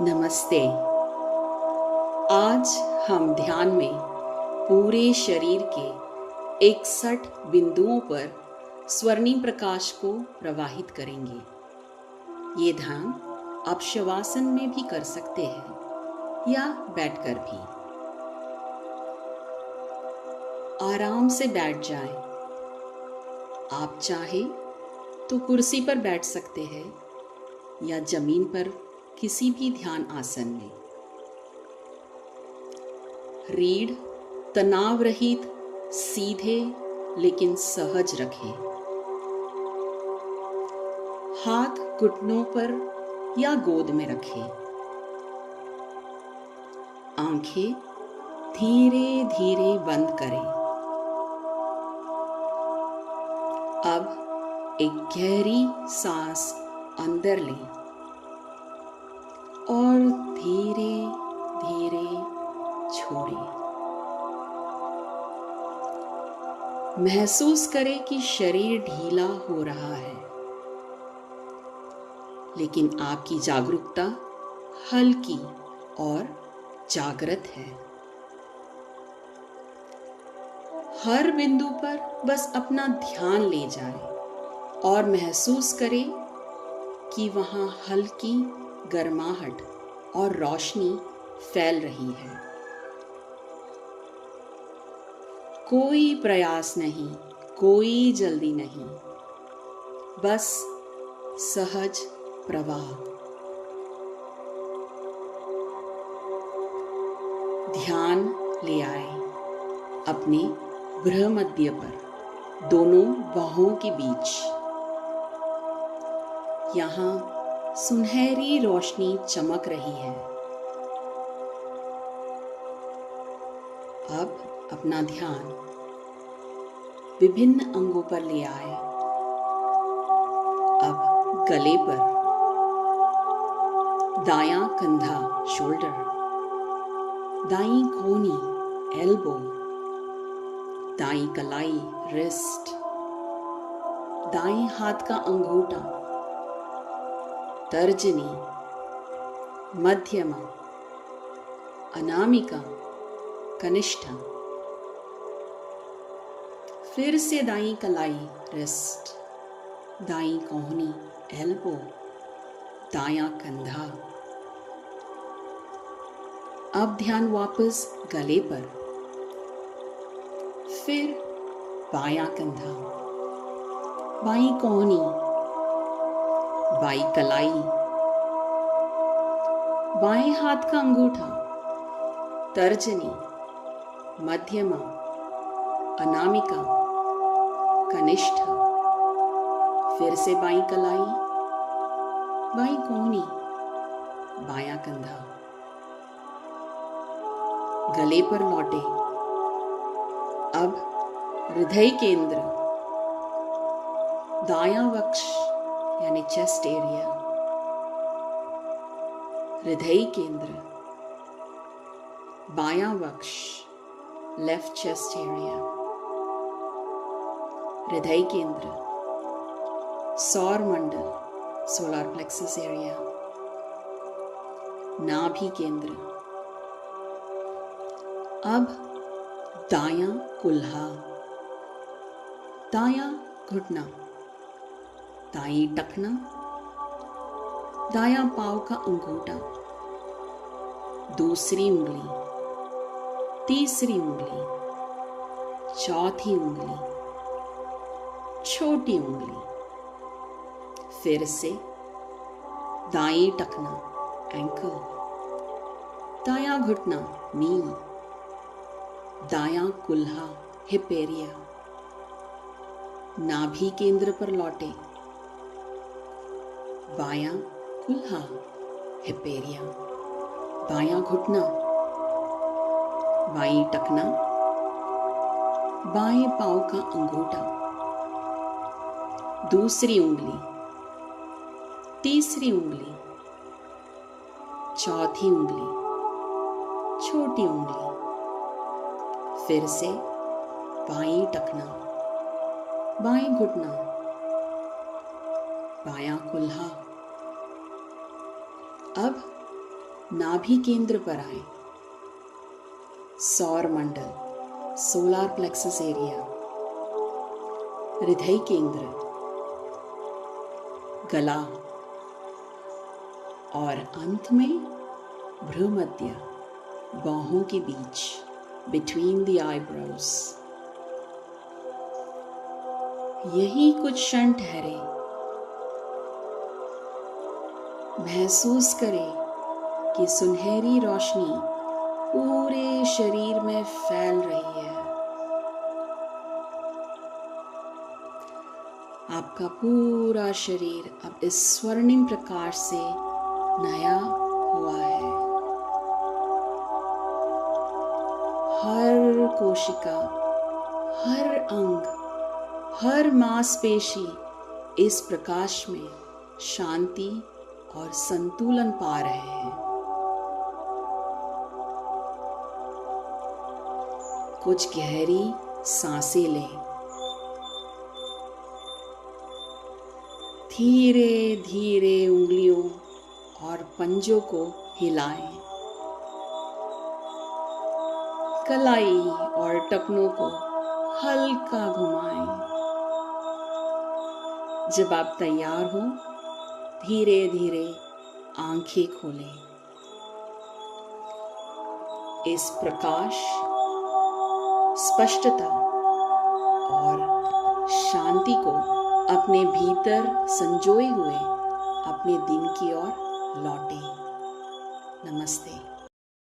नमस्ते। आज हम ध्यान में पूरे शरीर के 61 बिंदुओं पर स्वर्णिम प्रकाश को प्रवाहित करेंगे। ये ध्यान आप शवासन में भी कर सकते हैं या बैठकर भी। आराम से बैठ जाएं। आप चाहे तो कुर्सी पर बैठ सकते हैं या जमीन पर किसी भी ध्यान आसन में। रीढ़ तनाव रहित, सीधे लेकिन सहज रखें। हाथ घुटनों पर या गोद में रखें। आंखें धीरे धीरे बंद करें। अब एक गहरी सांस अंदर लें और धीरे धीरे छोड़ें। महसूस करें कि शरीर ढीला हो रहा है, लेकिन आपकी जागरूकता हल्की और जागृत है। हर बिंदु पर बस अपना ध्यान ले जाएं और महसूस करें कि वहां हल्की गर्माहट और रोशनी फैल रही है। कोई प्रयास नहीं, कोई जल्दी नहीं, बस सहज प्रवाह। ध्यान ले आए अपने भ्रूमध्य पर, दोनों बाहों के बीच। यहाँ सुनहरी रोशनी चमक रही है। अब अपना ध्यान विभिन्न अंगों पर ले आए। अब गले पर, दायां कंधा शोल्डर, दाईं कोहनी एल्बो, दाईं कलाई रिस्ट, दाएं हाथ का अंगूठा तर्जनी, मध्यमा, अनामिका, कनिष्ठा। फिर से दाईं कलाई रिस्ट, दाईं कोहनी एल्बो, दायां कंधा। अब ध्यान वापस गले पर, फिर बायां कंधा, बाईं कोहनी, बाईं कलाई, बाएं हाथ का अंगूठा तर्जनी, मध्यमा, अनामिका, कनिष्ठा। फिर से बाईं कलाई, बाईं कोहनी, बायां कंधा। गले पर लौटे। अब हृदय केंद्र, दायां वक्ष यानी चेस्ट एरिया, हृदय केंद्र, बायां वक्ष लेफ्ट चेस्ट एरिया, हृदय केंद्र, सौर मंडल सोलर प्लेक्सस एरिया, नाभि केंद्र। अब दायां कुल्हा, दायां घुटना, दाईं टखना, दायां पांव का अंगूठा, दूसरी उंगली, तीसरी उंगली, चौथी उंगली, छोटी उंगली। फिर से दाईं टखना एंकल, दायां घुटना नी, दायां कुल्हा हिप एरिया, नाभि केंद्र पर लौटे। बायां कुल्हा हिप एरिया, बायां घुटना, बाईं टखना, बाएं पांव का अंगूठा, दूसरी उंगली, तीसरी उंगली, चौथी उंगली, छोटी उंगली। फिर से बाईं टखना, बाएं घुटना, बायां कुल्हा। अब नाभि केंद्र पर आए। सौर मंडल, सोलार प्लेक्सस एरिया, हृदय केंद्र, गला और अंत में भ्रूमध्य, बाहों के बीच, बिटवीन द आईब्रोज। यही कुछ क्षण ठहरे। महसूस करें कि सुनहरी रोशनी पूरे शरीर में फैल रही है। आपका पूरा शरीर अब इस स्वर्णिम प्रकाश से नया हुआ है। हर कोशिका, हर अंग, हर मांसपेशी इस प्रकाश में शांति और संतुलन पा रहे हैं। कुछ गहरी सांसें लें। धीरे धीरे उंगलियों और पंजों को हिलाएं। कलाई और टखनों को हल्का घुमाएं। जब आप तैयार हो, धीरे धीरे आंखें खोलें। इस प्रकाश, स्पष्टता और शांति को अपने भीतर संजोए हुए अपने दिन की ओर लौटें। नमस्ते।